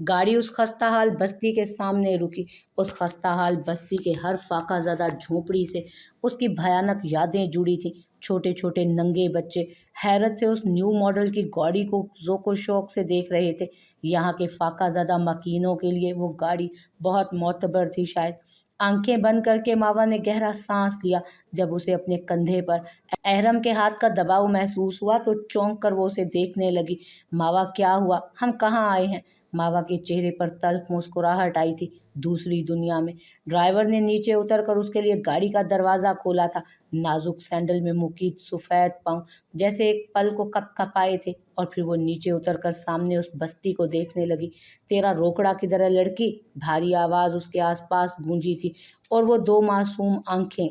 गाड़ी उस खस्ता हाल बस्ती के सामने रुकी। उस खस्ता हाल बस्ती के हर फाका ज़दा झोंपड़ी से उसकी भयानक यादें जुड़ी थीं। छोटे छोटे नंगे बच्चे हैरत से उस न्यू मॉडल की गाड़ी को ज़ोको शौक से देख रहे थे। यहाँ के फाका ज़दा मकीनों के लिए वो गाड़ी बहुत मोतबर थी शायद। आंखें बंद करके मावा ने गहरा सांस लिया। जब उसे अपने कंधे पर अहरम के हाथ का दबाव महसूस हुआ तो चौंक कर वो उसे देखने लगी। मावा, क्या हुआ? हम कहाँ आए हैं? मावा के चेहरे पर तल्ख मुस्कुराहट आई थी। दूसरी दुनिया में। ड्राइवर ने नीचे उतरकर उसके लिए गाड़ी का दरवाज़ा खोला था। नाजुक सैंडल में मुकीद सफ़ेद पाँव जैसे एक पल को कँपकँपाए थे, और फिर वो नीचे उतरकर सामने उस बस्ती को देखने लगी। तेरा रोकड़ा किधर है लड़की? भारी आवाज़ उसके आसपास गूंजी थी, और वो दो मासूम आंखें।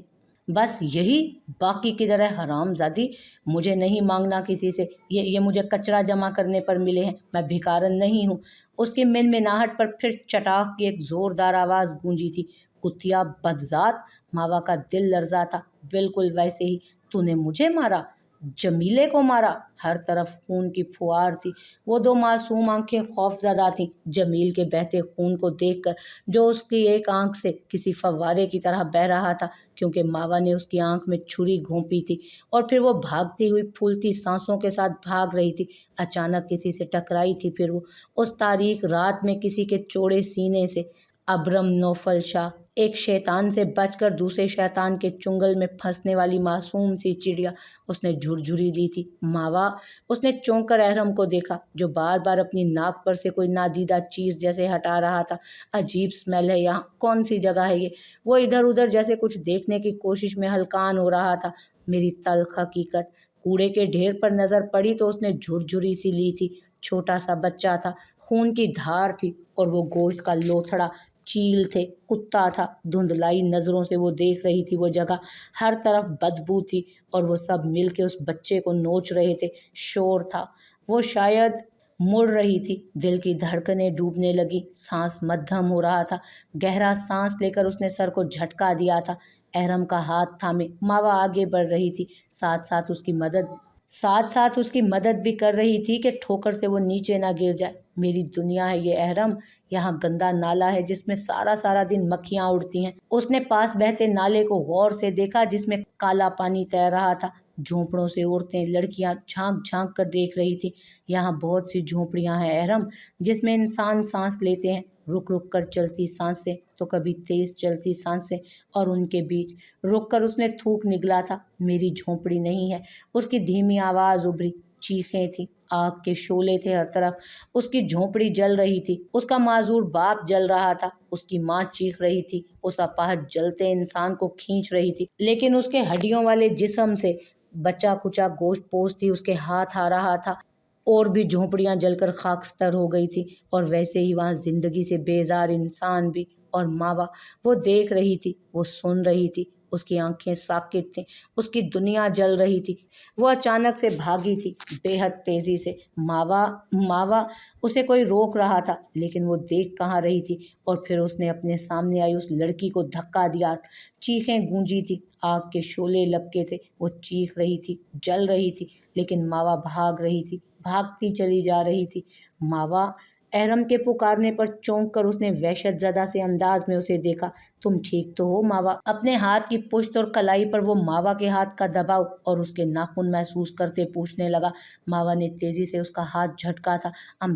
बस यही? बाकी किधर है हरामजादी? मुझे नहीं मांगना किसी से, ये मुझे कचरा जमा करने पर मिले हैं, मैं भिखारन नहीं हूँ। उसकी मिनमिनाहट पर फिर चटाक की एक ज़ोरदार आवाज़ गूंजी थी। कुतिया बदज़ात! मावा का दिल लर्जा था। बिल्कुल वैसे ही। तूने मुझे मारा? जमीले को मारा? हर तरफ खून की फुहार थी। वो दो मासूम आंखें खौफज़दा थीं जमील के बहते खून को देखकर, जो उसकी एक आंख से किसी फव्वारे की तरह बह रहा था, क्योंकि मावा ने उसकी आंख में छुरी घोंपी थी। और फिर वो भागती हुई फूलती सांसों के साथ भाग रही थी। अचानक किसी से टकराई थी फिर वो, उस तारीक रात में किसी के चौड़े सीने से। अब्रम नौफल शाह, एक शैतान से बचकर दूसरे शैतान के चुंगल में फंसने वाली मासूम सी चिड़िया। उसने झुरझुरी ली थी। मावा! उसने चौंक कर अहरम को देखा, जो बार बार अपनी नाक पर से कोई नादीदा चीज़ जैसे हटा रहा था। अजीब स्मेल है यहाँ, कौन सी जगह है ये? वो इधर उधर जैसे कुछ देखने की कोशिश में हलकान हो रहा था। मेरी तल्ख हकीकत। कूड़े के ढेर पर नज़र पड़ी तो उसने झुरझुरी सी ली थी। छोटा सा बच्चा था, खून की धार थी, और वो गोश्त का लोथड़ा। चील थे, कुत्ता था। धुंधलाई नज़रों से वो देख रही थी वो जगह। हर तरफ बदबू थी, और वो सब मिल के उस बच्चे को नोच रहे थे। शोर था। वो शायद मुड़ रही थी। दिल की धड़कनें डूबने लगी। सांस मद्धम हो रहा था। गहरा सांस लेकर उसने सर को झटका दिया था। अहरम का हाथ थामे मावा आगे बढ़ रही थी, साथ साथ उसकी मदद भी कर रही थी कि ठोकर से वो नीचे ना गिर जाए। मेरी दुनिया है ये अहरम। यहाँ गंदा नाला है जिसमें सारा सारा दिन मक्खियाँ उड़ती हैं। उसने पास बहते नाले को गौर से देखा, जिसमें काला पानी तैर रहा था। झोंपड़ों से औरतें लड़कियां झांक झांक कर देख रही थी। यहाँ बहुत सी झोंपड़ियां हैं अहरम, जिसमें इंसान सांस लेते हैं, रुक रुक कर चलती सांसें, तो कभी तेज चलती सांसें, और उनके बीच रुक कर उसने थूक निगला था। मेरी झोंपड़ी नहीं है। उसकी धीमी आवाज़ उभरी। चीखें थी, आग के शोले थे हर तरफ। उसकी झोंपड़ी जल रही थी। उसका माजूर बाप जल रहा था। उसकी माँ चीख रही थी। उस अपाहज जलते इंसान को खींच रही थी, लेकिन उसके हड्डियों वाले जिस्म से बचा कुचा गोश्त पोश थी उसके हाथ आ रहा था। और भी झोंपड़ियां जलकर खाकस्तर हो गई थी, और वैसे ही वहां जिंदगी से बेजार इंसान भी। और मावा, वो देख रही थी, वो सुन रही थी। उसकी आंखें साकित थीं। उसकी दुनिया जल रही थी। वो अचानक से भागी थी, बेहद तेजी से। मावा, मावा! उसे कोई रोक रहा था, लेकिन वो देख कहाँ रही थी। और फिर उसने अपने सामने आई उस लड़की को धक्का दिया। चीखें गूंजी थी, आग के शोले लपके थे। वो चीख रही थी, जल रही थी, लेकिन मावा भाग रही थी, भागती चली जा रही थी। मावा! अहरम के पुकारने पर चौंक कर उसने वहशतज़दा से अंदाज में उसे देखा। तुम ठीक तो हो मावा? अपने हाथ की पुश्त और कलाई पर वो मावा के हाथ का दबाव और उसके नाखून महसूस करते पूछने लगा। मावा ने तेजी से उसका हाथ झटका था। I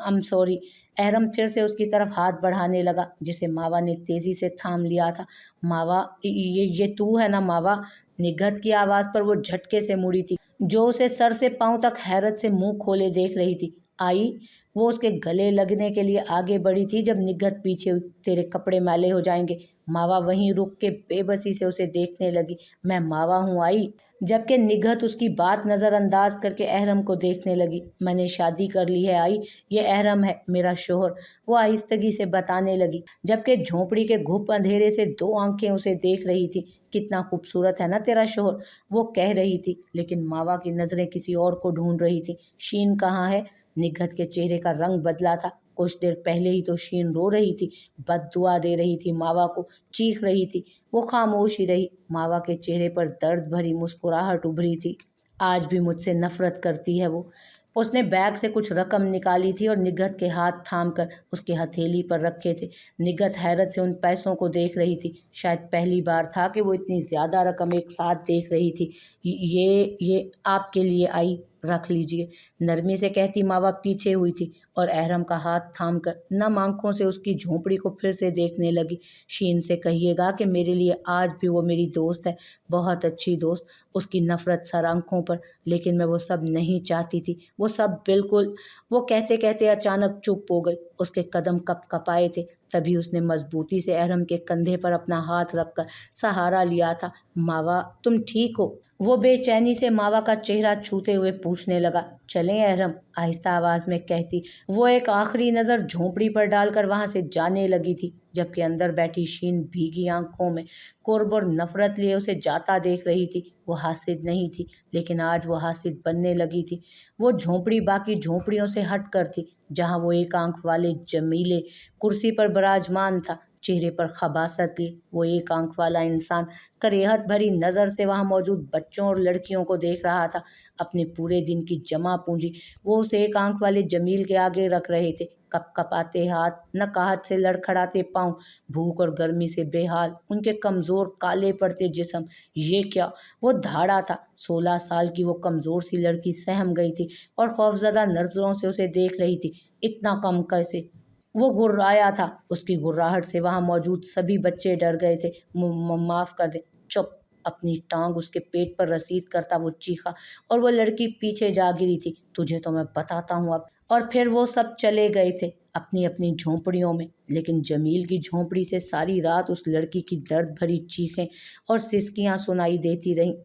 am sorry. अहरम फिर से उसकी तरफ हाथ बढ़ाने लगा, जिसे मावा ने तेजी से थाम लिया था। मावा, ये तू है ना मावा? निगहत की आवाज़ पर वो झटके से मुड़ी थी, जो उसे सर से पांव तक हैरत से मुंह खोले देख रही थी। आई? वो उसके गले लगने के लिए आगे बढ़ी थी जब निगहत पीछे हुई। तेरे कपड़े मैले हो जाएंगे। मावा वहीं रुक के बेबसी से उसे देखने लगी। मैं मावा हूँ आई। जबकि निगहत उसकी बात नज़रअंदाज करके अहरम को देखने लगी। मैंने शादी कर ली है आई। ये अहरम है मेरा शोहर, वो आहिस्तगी से बताने लगी, जबकि झोंपड़ी के घुप अंधेरे से दो आंखें उसे देख रही थी। कितना खूबसूरत है ना तेरा शोहर, वो कह रही थी, लेकिन मावा की नज़रें किसी और को ढूंढ रही थी। शीन कहाँ है? निगहत के चेहरे का रंग बदला था। कुछ देर पहले ही तो शीन रो रही थी, बद्दुआ दे रही थी मावा को, चीख रही थी। वो खामोश ही रही। मावा के चेहरे पर दर्द भरी मुस्कुराहट उभरी थी। आज भी मुझसे नफरत करती है वो। उसने बैग से कुछ रकम निकाली थी और निगहत के हाथ थाम कर उसकी हथेली पर रखे थे। निगहत हैरत से उन पैसों को देख रही थी। शायद पहली बार था कि वो इतनी ज़्यादा रकम एक साथ देख रही थी। ये आपके लिए आई, रख लीजिए, नरमी से कहती मावा पीछे हुई थी और अहरम का हाथ थाम कर नम आंखों से उसकी झोंपड़ी को फिर से देखने लगी। शीन से कहिएगा कि मेरे लिए आज भी वो मेरी दोस्त है, बहुत अच्छी दोस्त। उसकी नफ़रत सर आंखों पर, लेकिन मैं वो सब नहीं चाहती थी, वो सब बिल्कुल। वो कहते कहते अचानक चुप हो गई। उसके कदम कपाए थे। तभी उसने मजबूती से अहरम के कंधे पर अपना हाथ रखकर सहारा लिया था। मावा, तुम ठीक हो? वो बेचैनी से मावा का चेहरा छूते हुए पूछने लगा। चलें अहरम, आहिस्ता आवाज़ में कहती वो एक आखिरी नज़र झोंपड़ी पर डालकर वहाँ से जाने लगी थी, जबकि अंदर बैठी शीन भीगी आंखों में कुर्ब और नफरत लिए उसे जाता देख रही थी। वो हासिद नहीं थी, लेकिन आज वो हासिद बनने लगी थी। वो झोंपड़ी बाकी झोंपड़ियों से हट कर थी, जहाँ वो एक आंख वाले जमीले कुर्सी पर विराजमान था, चेहरे पर खबासत लिए। वो एक आंख वाला इंसान करेहत भरी नज़र से वहाँ मौजूद बच्चों और लड़कियों को देख रहा था। अपने पूरे दिन की जमा पूंजी वो उस एक आंख वाले जमील के आगे रख रहे थे। कपकपाते हाथ, नकाहत से लड़खड़ाते पाँव, भूख और गर्मी से बेहाल उनके कमज़ोर काले पड़ते जिस्म। ये क्या? वो धाड़ा था। 16 साल की वो कमज़ोर सी लड़की सहम गई थी और खौफजदा नज़रों से उसे देख रही थी। इतना कम कैसे? वो गुर्राया था। उसकी गुर्राहट से वहाँ मौजूद सभी बच्चे डर गए थे। माफ़ कर दे। चुप। अपनी टांग उसके पेट पर रसीद करता वो चीखा और वो लड़की पीछे जा गिरी थी। तुझे तो मैं बताता हूँ अब। और फिर वो सब चले गए थे अपनी अपनी झोंपड़ियों में, लेकिन जमील की झोंपड़ी से सारी रात उस लड़की की दर्द भरी चीखें और सिसकियाँ सुनाई देती रहीं।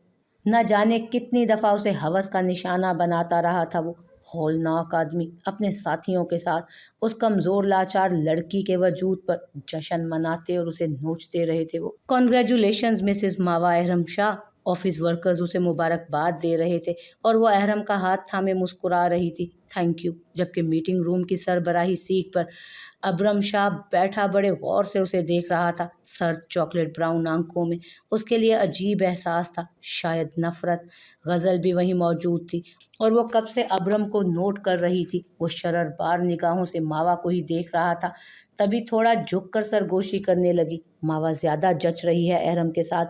न जाने कितनी दफ़ा उसे हवस का निशाना बनाता रहा था वो हौलनाक आदमी। अपने साथियों के साथ उस कमज़ोर लाचार लड़की के वजूद पर जश्न मनाते और उसे नोचते रहे थे वो। कॉन्ग्रेचुलेशंस मिसेस मावा अहरम शाह। ऑफिस वर्कर्स उसे मुबारकबाद दे रहे थे और वो अहरम का हाथ थामे मुस्कुरा रही थी, थैंक यू। जबकि मीटिंग रूम की सरबराही सीट पर अबरम शाह बैठा बड़े गौर से उसे देख रहा था, सर्द चॉकलेट ब्राउन आंखों में उसके लिए अजीब एहसास था, शायद नफरत। गज़ल भी वहीं मौजूद थी और वो कब से अबरम को नोट कर रही थी। वो शररबार निगाहों से मावा को ही देख रहा था। तभी थोड़ा झुककर सरगोशी करने लगी। मावा ज़्यादा जच रही है अहरम के साथ।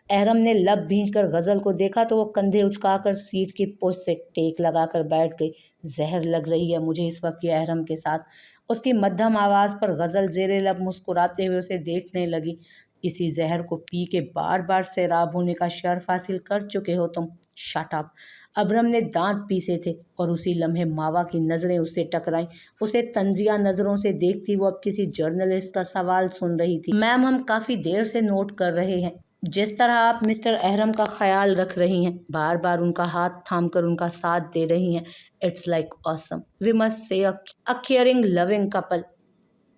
अहरम ने लब भींचकर गज़ल को देखा तो वो कंधे उचकाकर सीट की पोस्ट से टेक लगाकर बैठ गई। जहर लग रही है मुझे इस वक्त ये अहरम के साथ। उसकी मध्यम आवाज़ पर गज़ल ज़ेरे लब मुस्कुराते हुए उसे देखने लगी। इसी जहर को पी के बार बार सैराब होने का शर्फ हासिल कर चुके हो तुम। Shut up. अबरम ने दांत पीसे थे और उसी लम्हे मावा की नज़रें उससे टकराईं। उसे तंजिया नज़रों से देखती वो अब किसी जर्नलिस्ट का सवाल सुन रही थी। मैम, हम काफ़ी देर से नोट कर रहे हैं जिस तरह आप मिस्टर अहरम का ख्याल रख रही हैं, बार बार उनका हाथ थामकर उनका साथ दे रही हैं। It's like awesome, we must say a caring loving couple.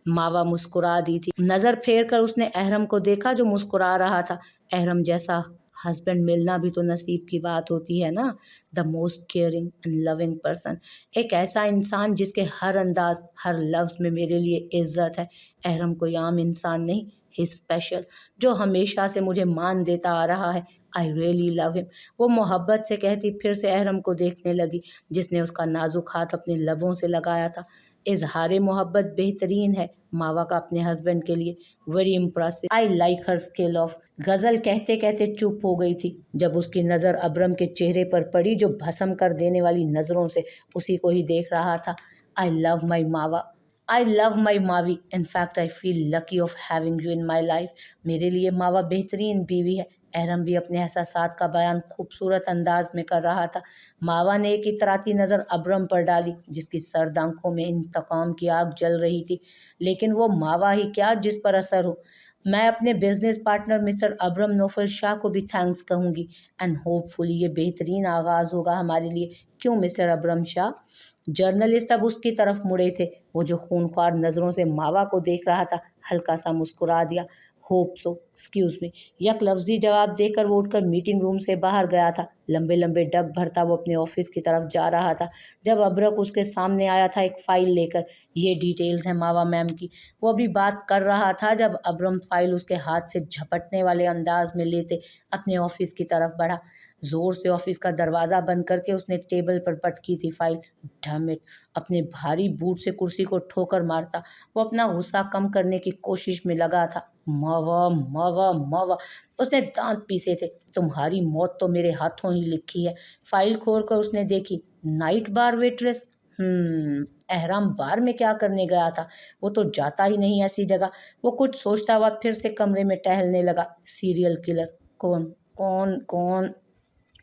मावा मुस्कुरा दी थी। नज़र फेर कर उसने अहरम को देखा जो मुस्कुरा रहा था। अहरम जैसा हस्बैंड मिलना भी तो नसीब की बात होती है ना। The most caring and loving person, एक ऐसा इंसान जिसके हर अंदाज हर लफ्ज़ में मेरे लिए इज्जत है। अहरम कोई आम इंसान नहीं, ही स्पेशल, जो हमेशा से मुझे मान देता आ रहा है। I really love him. वो मोहब्बत से कहती फिर से अहरम को देखने लगी जिसने उसका नाजुक हाथ अपने लबों से लगाया था। इजहार मोहब्बत बेहतरीन है मावा का अपने हस्बैंड के लिए। Very impressive, I like her skill of. गज़ल कहते कहते चुप हो गई थी जब उसकी नज़र अबरम के चेहरे पर पड़ी जो भस्म कर देने वाली नज़रों से उसी को ही देख रहा था। आई लव माई मावा, I love my Mavi, in fact I feel lucky of having you in my life. मेरे लिए मावा बेहतरीन बीवी है। अहरम भी अपने एहसासात का बयान खूबसूरत अंदाज में कर रहा था। मावा ने एक इतराती नज़र अबरम पर डाली जिसकी सर्द आंखों में इंतकाम की आग जल रही थी, लेकिन वो मावा ही क्या जिस पर असर हो। मैं अपने business partner mister Abram Naufal Shah को भी थैंक्स कहूँगी एंड होपफुली ये बेहतरीन आगाज़ होगा हमारे लिए। क्यों मिस्टर अबरम शाह? जर्नलिस्ट अब उसकी तरफ मुड़े थे। वो जो खूनख्वार नज़रों से मावा को देख रहा था हल्का सा मुस्कुरा दिया। होप सो, एक्सक्यूज़ मी, यक लफ्ज़ी जवाब देकर वो उठकर मीटिंग रूम से बाहर गया था। लंबे लंबे डग भरता वो अपने ऑफिस की तरफ जा रहा था जब अबरक उसके सामने आया था एक फ़ाइल लेकर। ये डिटेल्स हैं मावा मैम की। वो अभी बात कर रहा था जब अबरम फ़ाइल उसके हाथ से झपटने वाले अंदाज में लेते अपने ऑफिस की तरफ बढ़ा। زور سے آفس کا دروازہ بند کر کے اس نے ٹیبل پر پٹکی تھی فائل۔ ڈیمٹ! اپنے بھاری بوٹ سے کرسی کو ٹھوکر مارتا وہ اپنا غصہ کم کرنے کی کوشش میں لگا تھا۔ ماوا ماوا ماوا! اس نے دانت پیسے تھے۔ تمہاری موت تو میرے ہاتھوں ہی لکھی ہے۔ فائل کھول کر اس نے دیکھی۔ نائٹ بار ویٹریس؟ احرام بار میں کیا کرنے گیا تھا؟ وہ تو جاتا ہی نہیں ایسی جگہ۔ وہ کچھ سوچتا ہوا پھر سے کمرے میں ٹہلنے لگا۔ Serial killer? کون کون کون؟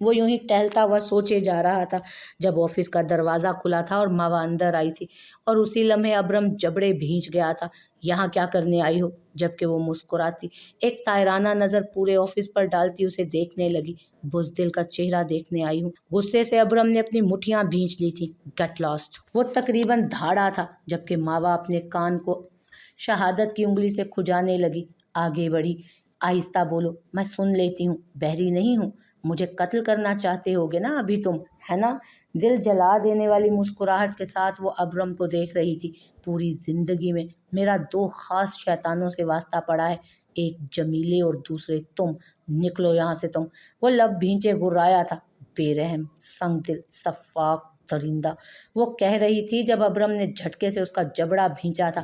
وہ یوں ہی ٹہلتا ہوا سوچے جا رہا تھا جب آفس کا دروازہ کھلا تھا اور ماوا اندر آئی تھی، اور اسی لمحے ابرم جبڑے بھینچ گیا تھا۔ یہاں کیا کرنے آئی ہو؟ جبکہ وہ مسکراتی ایک طائرانہ نظر پورے آفس پر ڈالتی اسے دیکھنے لگی۔ بزدل کا چہرہ دیکھنے آئی ہوں۔ غصے سے ابرم نے اپنی مٹھیاں بھینچ لی تھیں۔ Get lost! وہ تقریباً دھاڑا تھا جبکہ ماوا اپنے کان کو شہادت کی انگلی سے کھجانے لگی۔ آگے بڑھی۔ آہستہ بولو، میں سن لیتی ہوں، بہری نہیں ہوں۔ مجھے قتل کرنا چاہتے ہوگے نا ابھی تم، ہے نا؟ دل جلا دینے والی مسکراہٹ کے ساتھ وہ ابرم کو دیکھ رہی تھی۔ پوری زندگی میں میرا دو خاص شیطانوں سے واسطہ پڑا ہے، ایک جمیلے اور دوسرے تم۔ نکلو یہاں سے تم! وہ لب بھینچے گرایا تھا۔ بے رحم، سنگ دل، سفاک درندہ! وہ کہہ رہی تھی جب ابرم نے جھٹکے سے اس کا جبڑا بھینچا تھا۔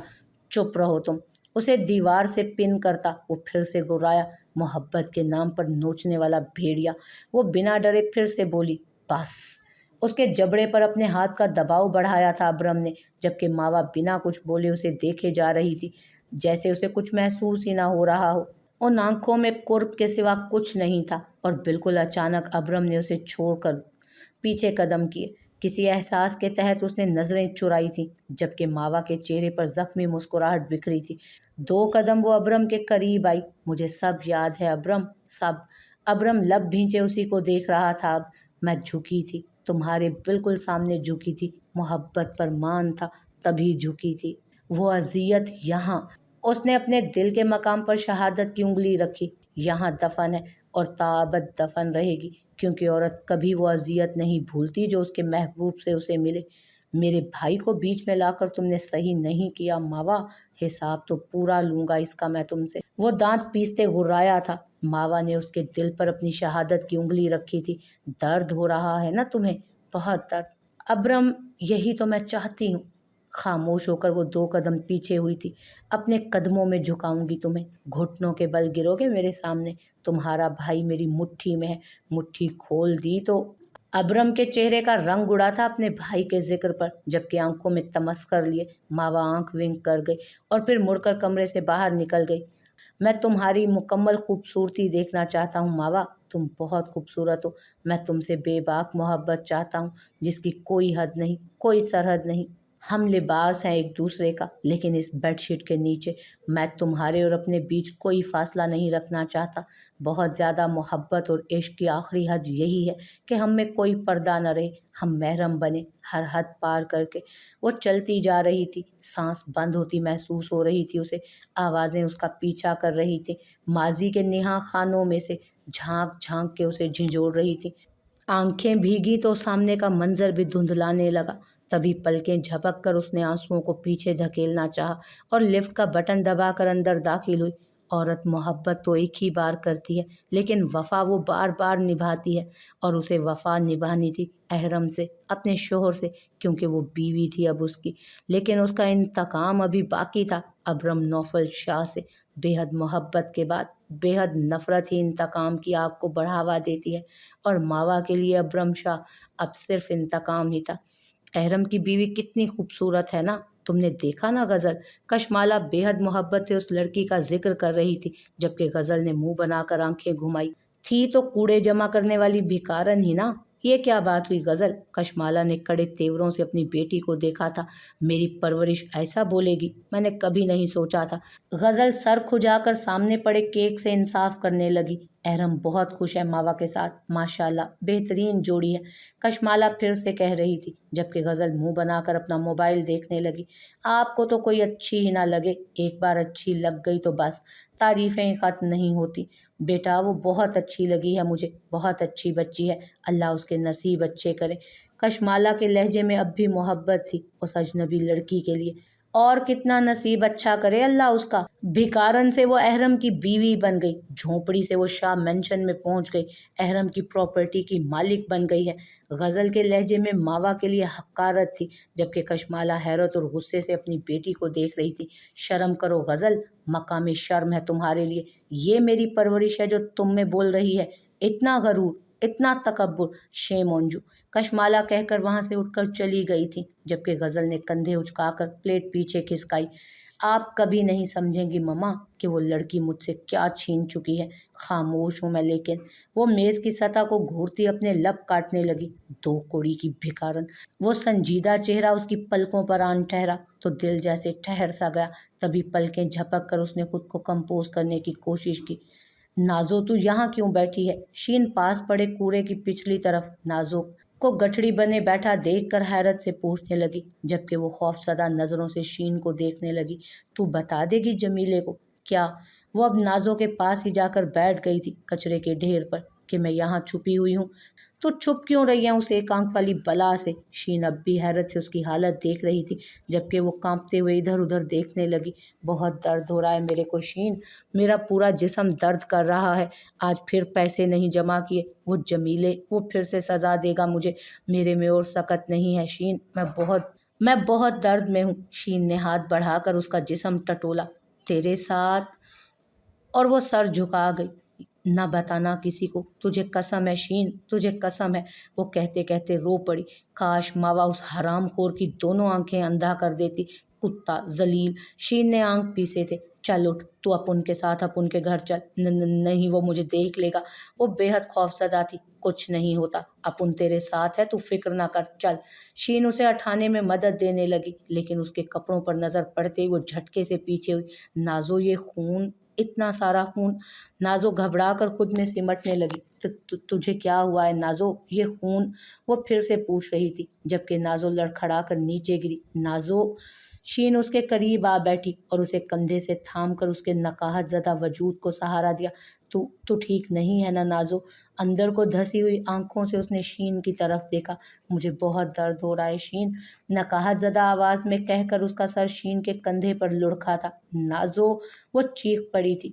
چپ رہو تم! اسے دیوار سے پن کرتا وہ پھر سے گرایا۔ محبت کے نام پر نوچنے والا بھیڑیا! وہ بنا ڈرے پھر سے بولی۔ بس! اس کے جبڑے پر اپنے ہاتھ کا دباؤ بڑھایا تھا ابرم نے، جبکہ ماوا بنا کچھ بولے اسے دیکھے جا رہی تھی، جیسے اسے کچھ محسوس ہی نہ ہو رہا ہو۔ ان آنکھوں میں قرب کے سوا کچھ نہیں تھا، اور بالکل اچانک ابرم نے اسے چھوڑ کر پیچھے قدم کیے۔ کسی احساس کے تحت اس نے نظریں چرائی تھیں، جبکہ ماوا کے چہرے پر زخمی مسکراہٹ بکھری تھی۔ 2 قدم وہ ابرم کے قریب آئی۔ مجھے سب یاد ہے ابرم، سب۔ ابرم لب بھینچے اسی کو دیکھ رہا تھا اب۔ میں جھکی تھی، تمہارے بالکل سامنے جھکی تھی، محبت پر مان تھا تبھی جھکی تھی۔ وہ اذیت یہاں! اس نے اپنے دل کے مقام پر شہادت کی انگلی رکھی۔ یہاں دفن ہے اور تابد دفن رہے گی، کیونکہ عورت کبھی وہ اذیت نہیں بھولتی جو اس کے محبوب سے اسے ملے۔ میرے بھائی کو بیچ میں لا کر تم نے صحیح نہیں کیا ماوا، حساب تو پورا لوں گا اس کا میں تم سے۔ وہ دانت پیستے گرایا تھا۔ ماوا نے اس کے دل پر اپنی شہادت کی انگلی رکھی تھی۔ درد ہو رہا ہے نا تمہیں؟ بہت درد۔ ابرم، یہی تو میں چاہتی ہوں۔ خاموش ہو کر وہ 2 قدم پیچھے ہوئی تھی۔ اپنے قدموں میں جھکاؤں گی تمہیں، گھٹنوں کے بل گرو گے میرے سامنے۔ تمہارا بھائی میری مٹھی میں ہے، مٹھی کھول دی تو۔ ابرم کے چہرے کا رنگ اڑا تھا اپنے بھائی کے ذکر پر، جبکہ آنکھوں میں تمسخر لیے ماوا آنکھ ونک کر گئی اور پھر مڑ کر کمرے سے باہر نکل گئی۔ میں تمہاری مکمل خوبصورتی دیکھنا چاہتا ہوں ماوا، تم بہت خوبصورت ہو۔ میں تم سے بے باک محبت چاہتا ہوں، جس کی کوئی حد نہیں، کوئی سرحد نہیں۔ ہم لباس ہیں ایک دوسرے کا، لیکن اس بیڈ شیٹ کے نیچے میں تمہارے اور اپنے بیچ کوئی فاصلہ نہیں رکھنا چاہتا۔ بہت زیادہ محبت اور عشق کی آخری حد یہی ہے کہ ہم میں کوئی پردہ نہ رہے، ہم محرم بنے ہر حد پار کر کے۔ وہ چلتی جا رہی تھی، سانس بند ہوتی محسوس ہو رہی تھی اسے، آوازیں اس کا پیچھا کر رہی تھیں، ماضی کے نہا خانوں میں سے جھانک جھانک کے اسے جھنجھوڑ رہی تھی۔ آنکھیں بھیگی تو سامنے کا منظر بھی دھندلانے لگا۔ تبھی پلکیں جھپک کر اس نے آنسوؤں کو پیچھے دھکیلنا چاہا اور لفٹ کا بٹن دبا کر اندر داخل ہوئی۔ عورت محبت تو ایک ہی بار کرتی ہے، لیکن وفا وہ بار بار نبھاتی ہے، اور اسے وفا نبھانی تھی احرم سے، اپنے شوہر سے، کیونکہ وہ بیوی تھی اب اس کی۔ لیکن اس کا انتقام ابھی باقی تھا، ابرم نوفل شاہ سے۔ بے حد محبت کے بعد بے حد نفرت ہی انتقام کی آگ کو بڑھاوا دیتی ہے، اور ماوا کے لیے ابرم شاہ اب صرف انتقام ہی تھا۔ احرم کی بیوی کتنی خوبصورت ہے نا، تم نے دیکھا نا غزل؟ کشمالہ بے حد محبت سے اس لڑکی کا ذکر کر رہی تھی، جبکہ غزل نے منہ بنا کر آنکھیں گھمائی۔ تھی تو کوڑے جمع کرنے والی بھکارن ہی نا۔ یہ کیا بات ہوئی غزل؟ کشمالہ نے کڑے تیوروں سے اپنی بیٹی کو دیکھا تھا۔ میری پرورش ایسا بولے گی، میں نے کبھی نہیں سوچا تھا۔ غزل سر کھجا کر سامنے پڑے کیک سے انصاف کرنے لگی۔ احرم بہت خوش ہے ماوا کے ساتھ، ماشاءاللہ بہترین جوڑی ہے، کشمالہ پھر سے کہہ رہی تھی، جبکہ غزل منہ بنا کر اپنا موبائل دیکھنے لگی۔ آپ کو تو کوئی اچھی ہی نہ لگے، ایک بار اچھی لگ گئی تو بس، تعریفیں ختم نہیں ہوتی۔ بیٹا وہ بہت اچھی لگی ہے مجھے، بہت اچھی بچی ہے، اللہ اس کے نصیب اچھے کرے۔ کشمالہ کے لہجے میں اب بھی محبت تھی اس اجنبی لڑکی کے لیے، اور کتنا نصیب اچھا کرے اللہ اس کا۔ بھکارن سے وہ احرم کی بیوی بن گئی، جھونپڑی سے وہ شاہ مینشن میں پہنچ گئی، احرم کی پراپرٹی کی مالک بن گئی ہے۔ غزل کے لہجے میں ماوا کے لیے حقارت تھی، جبکہ کشمالہ حیرت اور غصے سے اپنی بیٹی کو دیکھ رہی تھی۔ شرم کرو غزل، مقام شرم ہے تمہارے لیے، یہ میری پرورش ہے جو تم میں بول رہی ہے۔ اتنا غرور، اتنا تکبر، شیم آن یو، کشمالہ کہہ کر وہاں سے اٹھ کر چلی گئی تھی، جبکہ غزل نے کندھے اچکا کر پلیٹ پیچھے کھسکائی۔ آپ کبھی نہیں سمجھیں گی مما کہ وہ لڑکی مجھ سے کیا چھین چکی ہے۔ خاموش ہوں میں لیکن۔ وہ میز کی سطح کو گھورتی اپنے لب کاٹنے لگی۔ دو کوڑی کی بھکارن۔ وہ سنجیدہ چہرہ اس کی پلکوں پر آن ٹھہرا تو دل جیسے ٹھہر سا گیا۔ تبھی پلکیں جھپک کر اس نے خود کو کمپوز کرنے کی کوشش کی۔ نازو تو یہاں کیوں بیٹھی ہے؟ شین پاس پڑے کوڑے کی پچھلی طرف نازو کو گٹھڑی بنے بیٹھا دیکھ کر حیرت سے پوچھنے لگی، جبکہ وہ خوفزدہ نظروں سے شین کو دیکھنے لگی۔ تو بتا دے گی جمیلے کو؟ کیا؟ وہ اب نازو کے پاس ہی جا کر بیٹھ گئی تھی کچرے کے ڈھیر پر، کہ میں یہاں چھپی ہوئی ہوں۔ تو چھپ کیوں رہی ہے اس ایک آنکھ والی بلا سے؟ شین اب بھی حیرت سے اس کی حالت دیکھ رہی تھی، جبکہ وہ کانپتے ہوئے ادھر ادھر دیکھنے لگی۔ بہت درد ہو رہا ہے میرے کو شین، میرا پورا جسم درد کر رہا ہے۔ آج پھر پیسے نہیں جمع کیے، وہ جمیلے وہ پھر سے سزا دے گا مجھے۔ میرے میں اور سکت نہیں ہے شین، میں بہت درد میں ہوں۔ شین نے ہاتھ بڑھا کر اس کا جسم ٹٹولا۔ تیرے ساتھ؟ اور وہ سر جھکا گئی۔ نہ بتانا کسی کو، تجھے قسم ہے شین، تجھے قسم ہے۔ وہ کہتے کہتے رو پڑی۔ کاش ماوا اس حرام خور کی دونوں آنکھیں اندھا کر دیتی۔ کتا ذلیل، شین نے آنکھ پیسے تھے۔ چل اٹھ، تو اپن کے ساتھ اپن کے گھر چل۔ نہیں، وہ مجھے دیکھ لے گا۔ وہ بے حد خوفزدہ تھی۔ کچھ نہیں ہوتا، اپن تیرے ساتھ ہے، تو فکر نہ کر، چل۔ شین اسے اٹھانے میں مدد دینے لگی، لیکن اس کے کپڑوں پر نظر پڑتے ہی وہ جھٹکے سے پیچھے ہوئی۔ نازو یہ خون، اتنا سارا خون! نازو گھبرا کر خود میں سمٹنے لگی۔ تجھے کیا ہوا ہے نازو؟ یہ خون؟ وہ پھر سے پوچھ رہی تھی، جبکہ نازو لڑکھڑا کر نیچے گری۔ نازو! شین اس کے قریب آ بیٹھی اور اسے کندھے سے تھام کر اس کے نقاہت زدہ وجود کو سہارا دیا۔ تو ٹھیک نہیں ہے نا نازو؟ اندر کو دھسی ہوئی آنکھوں سے اس نے شین کی طرف دیکھا۔ مجھے بہت درد ہو رہا ہے شین، نقاہت زدہ آواز میں کہہ کر اس کا سر شین کے کندھے پر لڑکا تھا۔ نازو! وہ چیخ پڑی تھی۔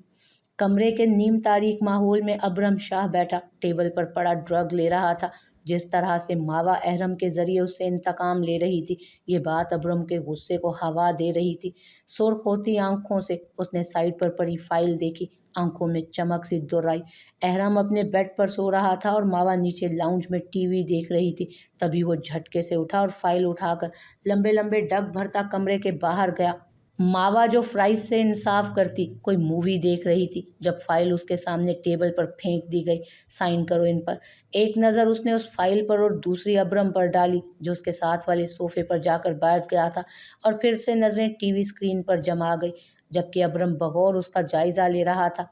کمرے کے نیم تاریک ماحول میں ابرم شاہ بیٹھا ٹیبل پر پڑا ڈرگ لے رہا تھا۔ جس طرح سے ماوا احرم کے ذریعے اس سے انتقام لے رہی تھی، یہ بات ابرم کے غصے کو ہوا دے رہی تھی۔ سرخ ہوتی آنکھوں سے اس نے سائڈ پر پڑی فائل دیکھی، آنکھوں میں چمک سی در آئی۔ احرم اپنے بیڈ پر سو رہا تھا اور ماوا نیچے لاؤنج میں ٹی وی دیکھ رہی تھی۔ تبھی وہ جھٹکے سے اٹھا اور فائل اٹھا کر لمبے لمبے ڈگ بھرتا کمرے کے باہر گیا۔ ماوا جو فرائض سے انصاف کرتی کوئی مووی دیکھ رہی تھی، جب فائل اس کے سامنے ٹیبل پر پھینک دی گئی۔ سائن کرو ان پر۔ ایک نظر اس نے اس فائل پر اور دوسری ابرم پر ڈالی جو اس کے ساتھ والے صوفے پر جا کر بیٹھ گیا تھا، اور پھر سے نظریں ٹی وی اسکرین پر جم آ گئی، جبکہ ابرم بغور اس کا جائزہ لے رہا تھا۔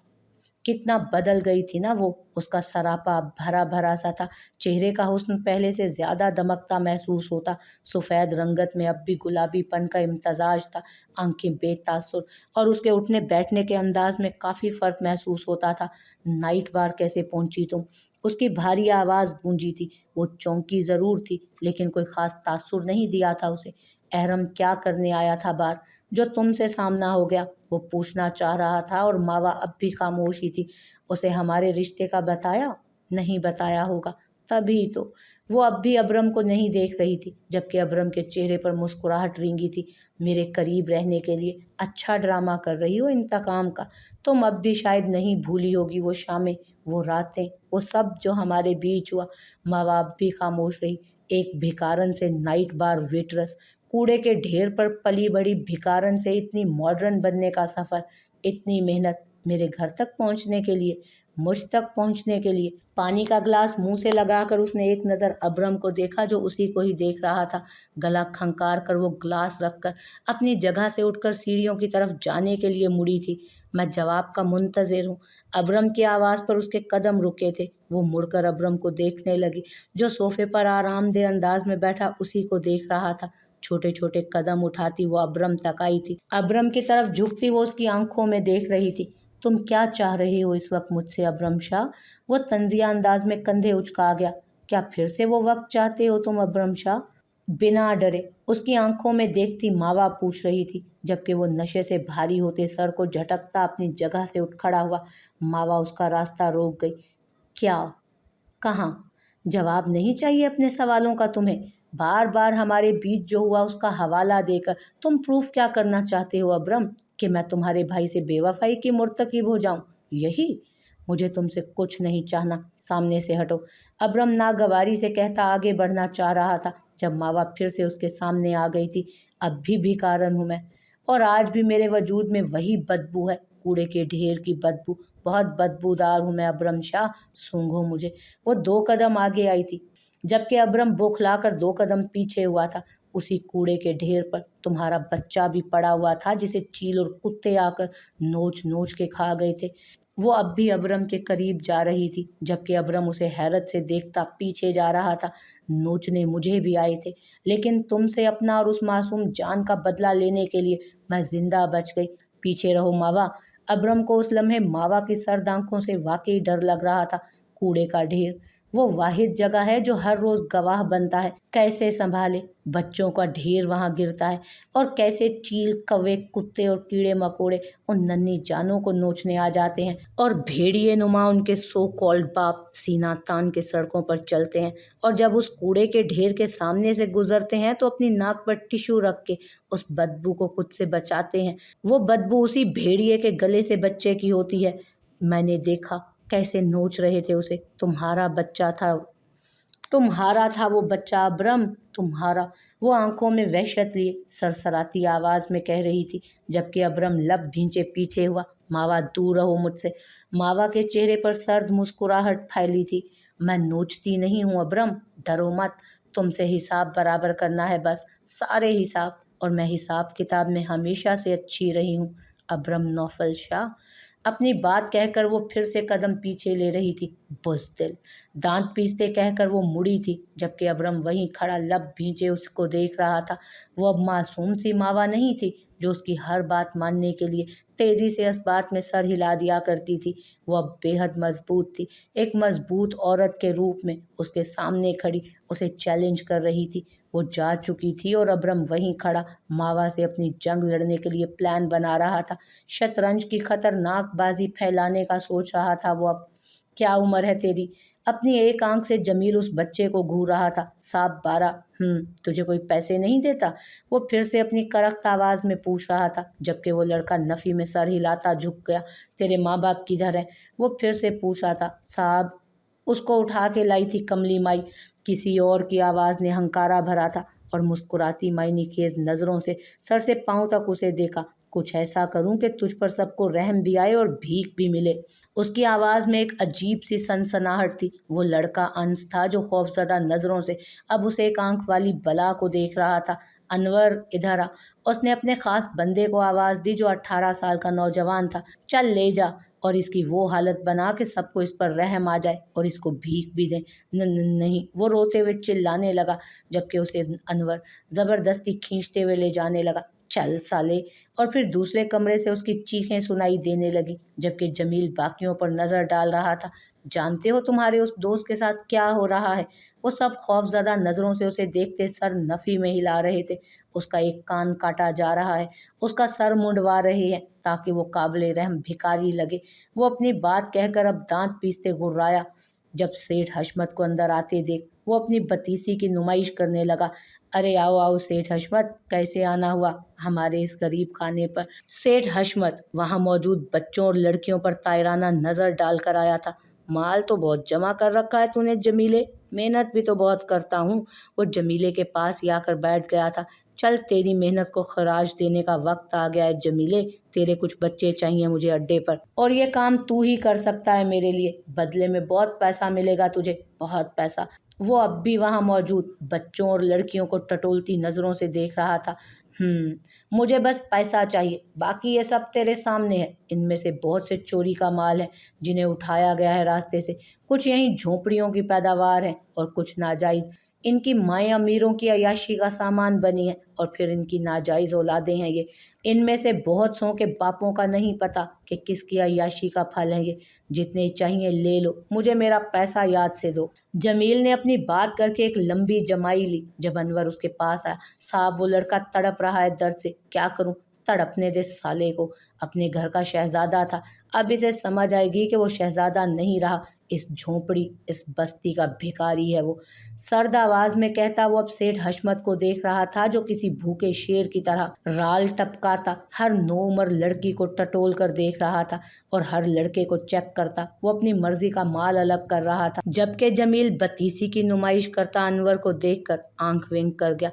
کتنا بدل گئی تھی نا وہ، اس کا سراپا بھرا بھرا سا تھا، چہرے کا حسن پہلے سے زیادہ دمکتا محسوس ہوتا، سفید رنگت میں اب بھی گلابی پن کا امتزاج تھا، آنکھیں بے تاثر، اور اس کے اٹھنے بیٹھنے کے انداز میں کافی فرق محسوس ہوتا تھا۔ نائٹ بار کیسے پہنچی تم؟ اس کی بھاری آواز گونجی تھی۔ وہ چونکی ضرور تھی، لیکن کوئی خاص تاثر نہیں دیا تھا اسے۔ احرم کیا کرنے آیا تھا بار، جو تم سے سامنا ہو گیا؟ وہ پوچھنا چاہ رہا تھا، اور ماوا اب بھی خاموش ہی تھی۔ اسے ہمارے رشتے کا بتایا؟ نہیں بتایا ہوگا، تبھی تو۔ وہ اب بھی ابرم کو نہیں دیکھ رہی تھی، جبکہ ابرم کے چہرے پر مسکراہٹ رینگی تھی۔ میرے قریب رہنے کے لیے اچھا ڈرامہ کر رہی ہو انتقام کا۔ تم اب بھی شاید نہیں بھولی ہوگی وہ شامیں، وہ راتیں، وہ سب جو ہمارے بیچ ہوا۔ ماوا اب بھی خاموش رہی۔ ایک بھکارن سے نائٹ بار ویٹرس، کوڑے کے ڈھیر پر پلی بڑی بھکارن سے اتنی ماڈرن بننے کا سفر، اتنی محنت میرے گھر تک پہنچنے کے لیے، مجھ تک پہنچنے کے لیے۔ پانی کا گلاس منہ سے لگا کر اس نے ایک نظر ابرم کو دیکھا جو اسی کو ہی دیکھ رہا تھا۔ گلا کھنکار کر وہ گلاس رکھ کر اپنی جگہ سے اٹھ کر سیڑھیوں کی طرف جانے کے لیے مڑی تھی۔ میں جواب کا منتظر ہوں۔ ابرم کی آواز پر اس کے قدم رکے تھے۔ وہ مڑ کر ابرم کو دیکھنے لگی، جو صوفے پر آرام دہ انداز میں بیٹھا اسی کو دیکھ رہا تھا۔ چھوٹے چھوٹے قدم اٹھاتی وہ ابرم تک آئی تھی۔ ابرم کی طرف جھکتی وہ اس کی آنکھوں میں دیکھ رہی تھی۔ تم کیا چاہ رہے ہو اس وقت مجھ سے ابرم شاہ؟ وہ طنزیہ انداز میں کندھے اچکا گیا۔ کیا پھر سے وہ وقت چاہتے ہو تم ابرم شاہ؟ बिना डरे उसकी आंखों में देखती मावा पूछ रही थी, जबकि वो नशे से भारी होते सर को झटकता अपनी जगह से उठ खड़ा हुआ। मावा उसका रास्ता रोक गई। क्या? कहाँ? जवाब नहीं चाहिए अपने सवालों का तुम्हें? बार बार हमारे बीच जो हुआ उसका हवाला देकर तुम प्रूफ क्या करना चाहते हो अब्रम? कि मैं तुम्हारे भाई से बेवफाई की मुर्तकिब हो जाऊं? यही? मुझे तुमसे कुछ नहीं चाहना, सामने से हटो। अब्रम नागवारी से कहता आगे बढ़ना चाह रहा था, जब मावा फिर से उसके सामने आ गई थी। अब भी भिखारन हूं मैं, और आज भी मेरे वजूद में वही बदबू है, कूड़े के ढेर की बदबू। बहुत बदबूदार हूं मैं अब्रम शाह, सूंघो मुझे। वो 2 कदम आगे आई थी, जबकि अब्रम बौखलाकर 2 कदम पीछे हुआ था। उसी कूड़े के ढेर पर तुम्हारा बच्चा भी पड़ा हुआ था, जिसे चील और कुत्ते आकर नोच नोच के खा गए थे। वो अब भी अब्रम के करीब जा रही थी, जबकि अब्रम उसे हैरत से देखता पीछे जा रहा था। नोचने मुझे भी आए थे, लेकिन तुमसे अपना और उस मासूम जान का बदला लेने के लिए मैं जिंदा बच गई। पीछे रहो मावा। अब्रम को उस लम्हे मावा की सर्द आंखों से वाकई डर लग रहा था। कूड़े का ढेर वो वाहिद जगह है जो हर रोज गवाह बनता है कैसे संभाले बच्चों का ढेर वहां गिरता है, और कैसे चील कौवे कुत्ते और कीड़े मकोड़े उन नन्ही जानों को नोचने आ जाते हैं, और भेड़िए नुमा उनके सो कॉल्ड बाप सीना तान के सड़कों पर चलते हैं, और जब उस कूड़े के ढेर के सामने से गुजरते हैं तो अपनी नाक पर टिश्यू रख के उस बदबू को खुद से बचाते हैं। वो बदबू उसी भेड़िए के गले से बच्चे की होती है। मैंने देखा कैसे नोच रहे थे उसे। तुम्हारा था वो बच्चा अब्रम, तुम्हारा। वो आंखों में वहशत लिए सरसराती आवाज में कह रही थी, जबकि अब्रम लब भींचे पीछे हुआ। मावा दूर रहो मुझसे। मावा के चेहरे पर सर्द मुस्कुराहट फैली थी। मैं नोचती नहीं हूँ अब्रम, डरो मत। तुमसे हिसाब बराबर करना है बस, सारे हिसाब, और मैं हिसाब किताब में हमेशा से अच्छी रही हूँ। Abraham Naufal Shah. अपनी बात कहकर वो फिर से कदम पीछे ले रही थी। बुज़दिल। दांत पीसते कहकर वो मुड़ी थी, जबकि अब्रम वहीं खड़ा लब भींचे उसको देख रहा था। वो अब मासूम सी मावा नहीं थी जो उसकी हर बात मानने के लिए तेजी से इस बात में सर हिला दिया करती थी। वो अब बेहद मजबूत थी, एक मजबूत औरत के रूप में उसके सामने खड़ी उसे चैलेंज कर रही थी। वो जा चुकी थी और अब्रम वहीं खड़ा मावा से अपनी जंग लड़ने के लिए प्लान बना रहा था। शतरंज की खतरनाक बाजी फैलाने का सोच रहा था वो अब। क्या उम्र है तेरी? अपनी एक आंख से जमील उस बच्चे को घूर रहा था। साहब 12। तुझे कोई पैसे नहीं देता? वो फिर से अपनी करख्त आवाज में पूछ रहा था, जबकि वो लड़का नफी में सर हिलाता झुक गया। तेरे माँ बाप किधर है? वो फिर से पूछ रहा था। साहब, उसको उठा के लाई थी कमली माई। किसी और की आवाज ने हंकारा भरा था, और मुस्कुराती माई ने खेज नजरों से सर से पांव तक उसे देखा। कुछ ऐसा करूं कि तुझ पर सबको रहम भी आए और भीख भी मिले। उसकी आवाज में एक अजीब सी सनसनाहट थी। वो लड़का अंश था जो खौफजदा नजरों से अब उसे एक आंख वाली बला को देख रहा था। अनवर, इधर आ। उसने अपने खास बंदे को आवाज दी जो 18 साल का नौजवान था। चल ले जा, और इसकी वो हालत बना कि सबको इस पर रहम आ जाए और इसको भीख भी दें। नहीं, वो रोते हुए चिल्लाने लगा, जबकि उसे अनवर जबरदस्ती खींचते हुए ले जाने लगा। चल साले। और फिर दूसरे कमरे से उसकी चीखें सुनाई देने लगी, जबकि जमील बाकियों पर नजर डाल रहा था। जानते हो तुम्हारे उस दोस्त के साथ क्या हो रहा है? वो सब खौफजदा नजरों से उसे देखते सर नफी में हिला रहे थे। उसका एक कान काटा जा रहा है, उसका सर मुंडवा रहे हैं ताकि वो काबिल रहम भिखारी लगे। वो अपनी बात कहकर अब दांत पीसते घुर्राया। जब सेठ हशमत को अंदर आते देख वो अपनी बतीसी की नुमाइश करने लगा। अरे आओ आओ सेठ हशमत, कैसे आना हुआ हमारे इस गरीब खाने पर? सेठ हशमत वहां मौजूद बच्चों और लड़कियों पर तायराना नजर डालकर आया था। माल तो बहुत जमा कर रखा है तूने जमीले, मेहनत भी तो बहुत करता हूँ। वो जमीले के पास ही आकर बैठ गया था। चल तेरी मेहनत को खराज देने का वक्त आ गया है जमीले। तेरे कुछ बच्चे चाहिए मुझे अड्डे पर, और ये काम तू ही कर सकता है मेरे लिए। बदले में बहुत पैसा मिलेगा तुझे, बहुत पैसा। वो अब भी वहां मौजूद बच्चों और लड़कियों को टटोलती नजरों से देख रहा था। मुझे बस पैसा चाहिए, बाकी ये सब तेरे सामने है। इनमें से बहुत से चोरी का माल है जिन्हें उठाया गया है रास्ते से। कुछ यहीं झोपड़ियों की पैदावार है और कुछ नाजायज। इनकी माएँ अमीरों की अय्याशी का सामान बनी हैं और फिर इनकी नाजायज़ औलादें हैं ये। इनमें से बहुत सौ के बापों का नहीं पता कि किसकी अय्याशी का फल है ये। जितने चाहिए ले लो, मुझे मेरा पैसा याद से दो। जमील ने अपनी बात करके एक लंबी जमाई ली। जब अनवर उसके पास आया, साहब वो लड़का तड़प रहा है दर्द से, क्या करूं? तड़पने दे साले को, अपने घर का शहजादा था, अब इसे समझ आएगी कि वो शहजादा नहीं रहा, इस झोंपड़ी इस बस्ती का भिखारी है वो। सर्द आवाज में कहता वो अब सेठ हशमत को देख रहा था, जो किसी भूखे शेर की तरह राल टपकाता हर नौउम्र लड़की को टटोल कर देख रहा था और हर लड़के को चेक करता। वो अपनी मर्जी का माल अलग कर रहा था, जबकि जमील बतीसी की नुमाइश करता अनवर को देखकर आंख विंक कर गया।